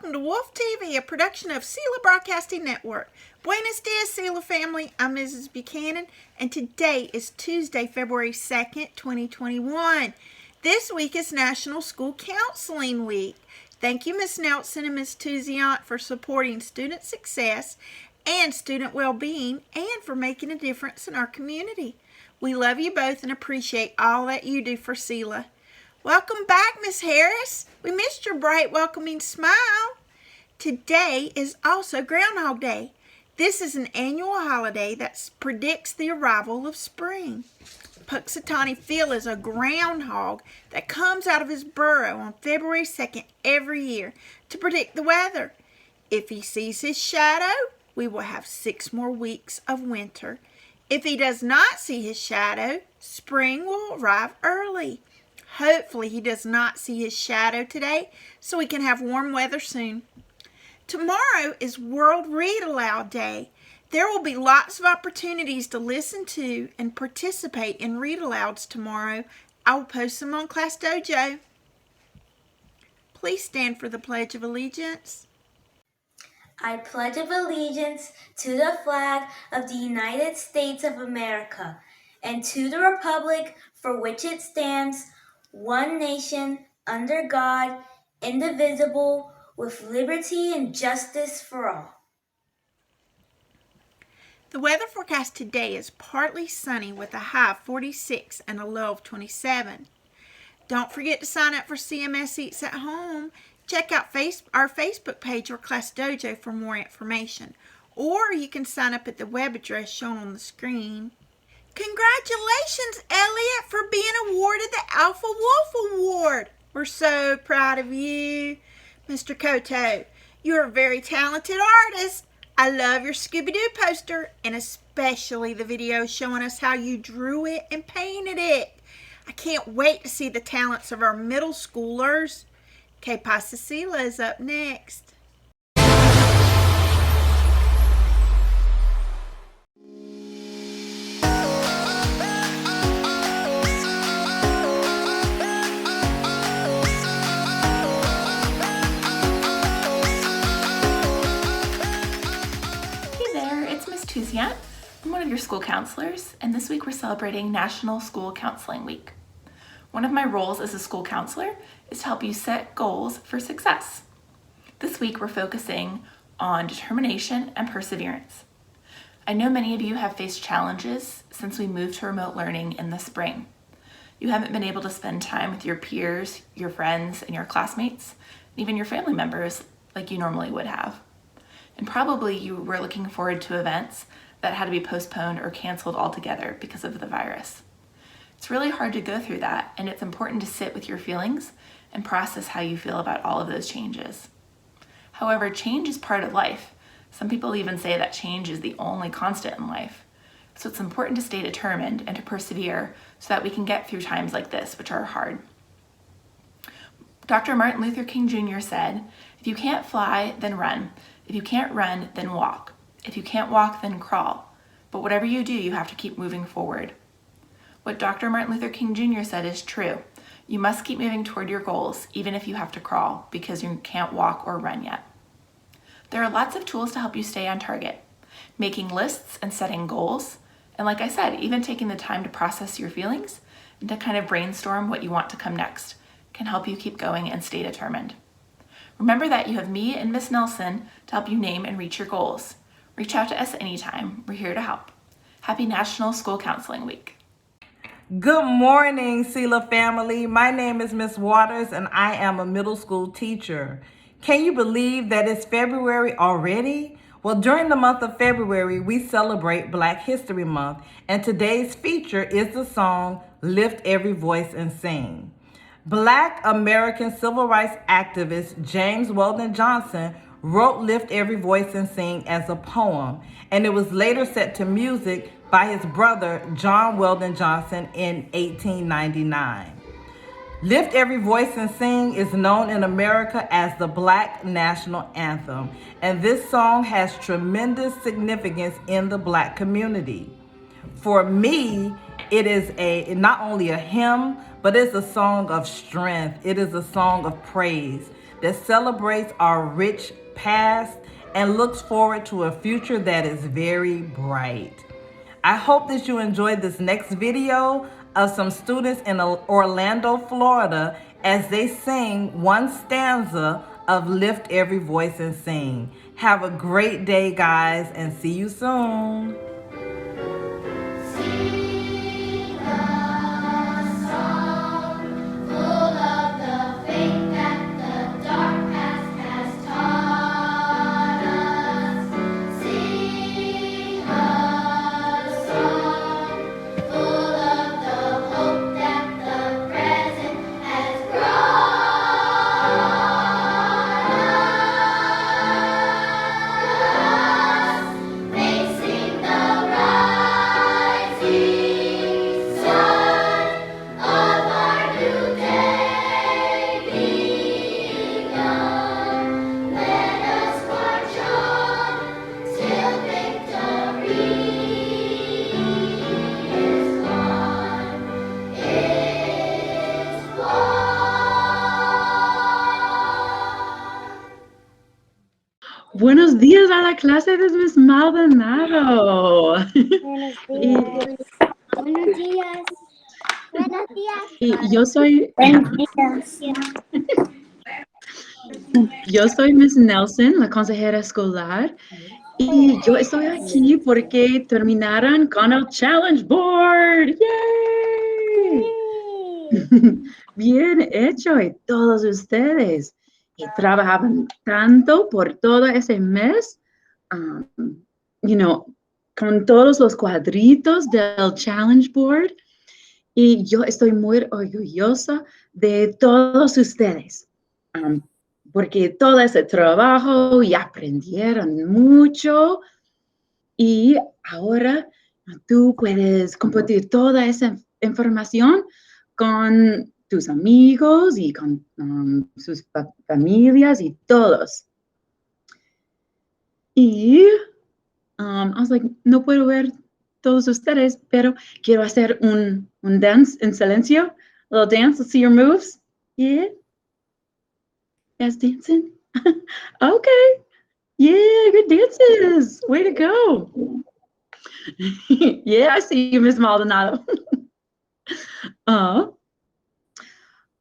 welcome to Wolf TV, a production of Sela Broadcasting Network. Buenos dias, Sela family. I'm Mrs. Buchanan, and today is Tuesday, February 2nd, 2021. This week is National School Counseling Week. Thank you, Ms. Nelson and Ms. Tuziant, for supporting student success and student well-being and for making a difference in our community. We love you both and appreciate all that you do for Sela. Welcome back, Miss Harris. We missed your bright, welcoming smile. Today is also Groundhog Day. This is an annual holiday that predicts the arrival of spring. Puxatawny Phil is a groundhog that comes out of his burrow on February 2nd every year to predict the weather. If he sees his shadow, we will have 6 more weeks of winter. If he does not see his shadow, spring will arrive early. Hopefully he does not see his shadow today so we can have warm weather soon. Tomorrow is World Read Aloud Day. There will be lots of opportunities to listen to and participate in read alouds tomorrow. I will post them on Class Dojo. Please stand for the Pledge of Allegiance. I pledge of allegiance to the flag of the United States of America and to the republic for which it stands, one nation, under God, indivisible, with liberty and justice for all. The weather forecast today is partly sunny with a high of 46 and a low of 27. Don't forget to sign up for CMS Eats at Home. Check out our Facebook page or Class Dojo for more information. Or you can sign up at the web address shown on the screen. Congratulations, Elliot, for being awarded the Alpha Wolf Award. We're so proud of you. Mr. Koto, you're a very talented artist. I love your Scooby-Doo poster and especially the video showing us how you drew it and painted it. I can't wait to see the talents of our middle schoolers. Okay, Pasasila is up next. I'm one of your school counselors, and this week we're celebrating National School Counseling Week. One of my roles as a school counselor is to help you set goals for success. This week we're focusing on determination and perseverance. I know many of you have faced challenges since we moved to remote learning in the spring. You haven't been able to spend time with your peers, your friends, and your classmates, and even your family members like you normally would have. And probably you were looking forward to events that had to be postponed or canceled altogether because of the virus. It's really hard to go through that, and it's important to sit with your feelings and process how you feel about all of those changes. However, change is part of life. Some people even say that change is the only constant in life. So it's important to stay determined and to persevere so that we can get through times like this, which are hard. Dr. Martin Luther King Jr. said, "If you can't fly, then run. If you can't run, then walk. If you can't walk, then crawl. But whatever you do, you have to keep moving forward." What Dr. Martin Luther King Jr. said is true. You must keep moving toward your goals, even if you have to crawl, because you can't walk or run yet. There are lots of tools to help you stay on target. Making lists and setting goals, and like I said, even taking the time to process your feelings and to kind of brainstorm what you want to come next can help you keep going and stay determined. Remember that you have me and Miss Nelson to help you name and reach your goals. Reach out to us anytime. We're here to help. Happy National School Counseling Week. Good morning, Sela family. My name is Miss Waters and I am a middle school teacher. Can you believe that it's February already? Well, during the month of February, we celebrate Black History Month, and today's feature is the song Lift Every Voice and Sing. Black American civil rights activist James Weldon Johnson wrote Lift Every Voice and Sing as a poem, and it was later set to music by his brother John Weldon Johnson in 1899. Lift Every Voice and Sing is known in America as the Black National Anthem, and this song has tremendous significance in the Black community. For me, it is not only a hymn, but it's a song of strength. It is a song of praise. that celebrates our rich past and looks forward to a future that is very bright. I hope that you enjoyed this next video of some students in Orlando, Florida, as they sing one stanza of Lift Every Voice and Sing. Have a great day, guys, and see you soon. Buenos días a la clase de Miss Maldonado. Buenos días. Buenos días. Buenos días. Y yo soy días. Miss Nelson, la consejera escolar, y yo estoy aquí porque terminaron con el Challenge Board. ¡Yay! Bien hecho, y todos ustedes. Y trabajaban tanto por todo ese mes, con todos los cuadritos del Challenge Board. Y yo estoy muy orgullosa de todos ustedes, porque todo ese trabajo y aprendieron mucho. Y ahora tú puedes compartir toda esa información con tus amigos y con sus familias y todos. Y I was like, no puedo ver todos ustedes, pero quiero hacer un dance en silencio. A little dance, let's see your moves. Yeah. Yes, dancing. Okay. Yeah, good dances. Way to go. Yeah, I see you, Miss Maldonado.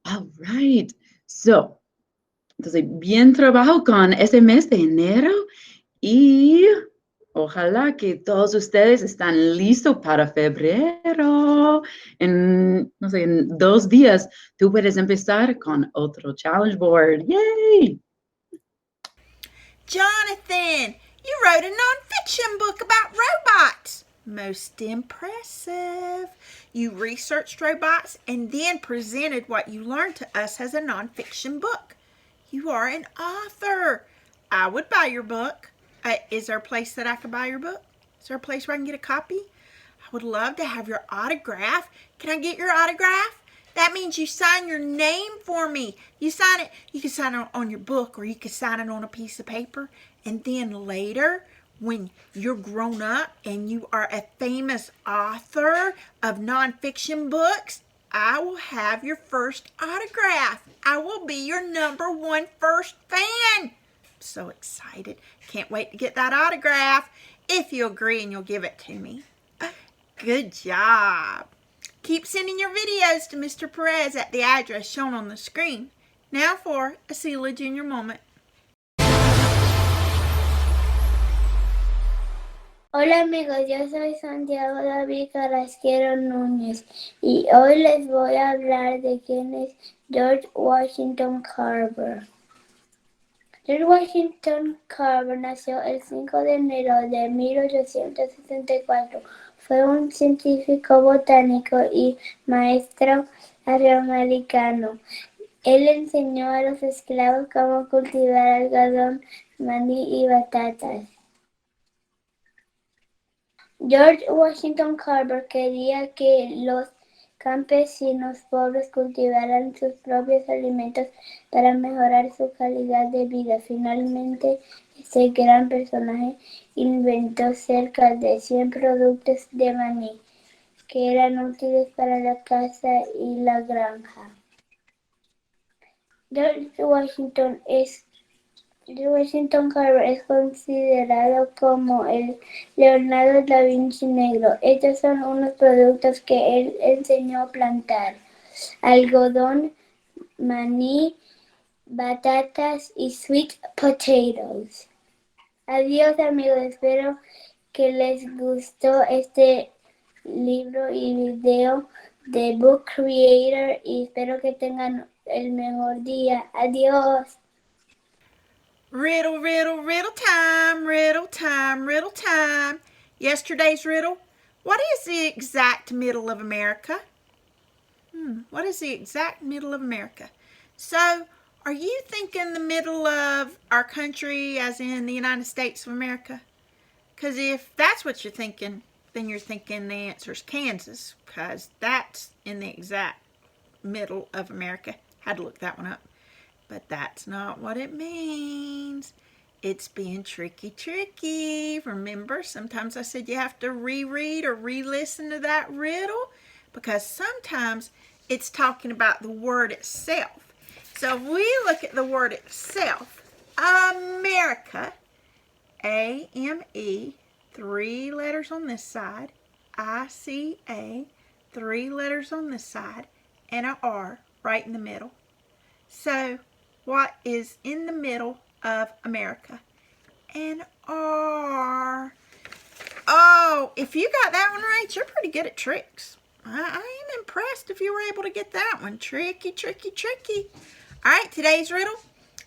All right. So, entonces, bien trabajo con ese mes de enero y ojalá que todos ustedes están listos para febrero. En 2 días, tú puedes empezar con otro challenge board. Yay! Jonathan, you wrote a nonfiction book about robots. Most impressive. You researched robots and then presented what you learned to us as a nonfiction book. You are an author. I would buy your book. Is there a place that I could buy your book? Is there a place where I can get a copy? I would love to have your autograph. Can I get your autograph? That means you sign your name for me. You sign it. You can sign it on your book, or you can sign it on a piece of paper. And then later, when you're grown up and you are a famous author of nonfiction books, I will have your first autograph. I will be your #1 first fan. So excited. Can't wait to get that autograph. If you agree and you'll give it to me. Good job. Keep sending your videos to Mr. Perez at the address shown on the screen. Now for a Sela Jr. moment. Hola amigos, yo soy Santiago David Carrasquero Núñez y hoy les voy a hablar de quién es George Washington Carver. George Washington Carver nació el 5 de enero de 1864. Fue un científico botánico y maestro afroamericano. Él enseñó a los esclavos cómo cultivar algodón, maní y batatas. George Washington Carver quería que los campesinos pobres cultivaran sus propios alimentos para mejorar su calidad de vida. Finalmente, este gran personaje inventó cerca de 100 productos de maní que eran útiles para la casa y la granja. George Washington Carver es considerado como el Leonardo da Vinci negro. Estos son unos productos que él enseñó a plantar: algodón, maní, batatas y sweet potatoes. Adiós, amigos, espero que les gustó este libro y video de Book Creator y espero que tengan el mejor día. Adiós. Riddle, riddle, riddle time, riddle time, riddle time. Yesterday's riddle. What is the exact middle of America? What is the exact middle of America? So, are you thinking the middle of our country as in the United States of America? Because if that's what you're thinking, then you're thinking the answer's Kansas, because that's in the exact middle of America. Had to look that one up. But that's not what it means. It's being tricky. Remember, sometimes I said you have to reread or re-listen to that riddle because sometimes it's talking about the word itself. So if we look at the word itself, America, A-M-E, 3 letters on this side, I-C-A, 3 letters on this side, and an R right in the middle. So what is in the middle of America? An R. Oh, if you got that one right, you're pretty good at tricks. I am impressed if you were able to get that one. Tricky. All right, today's riddle.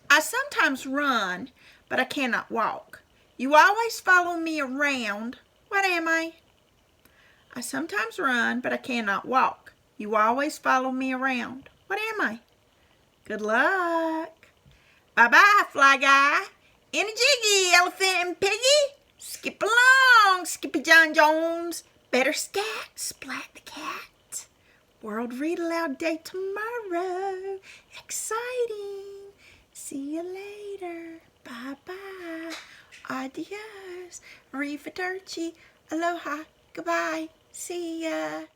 I sometimes run, but I cannot walk. You always follow me around. What am I? I sometimes run, but I cannot walk. You always follow me around. What am I? Good luck. Bye-bye, Fly Guy. In a jiggy, Elephant and Piggy. Skip along, Skippy John Jones. Better scat, Splat the Cat. World Read Aloud Day tomorrow. Exciting. See you later. Bye-bye. Adios. Arrivederci. Aloha. Goodbye. See ya.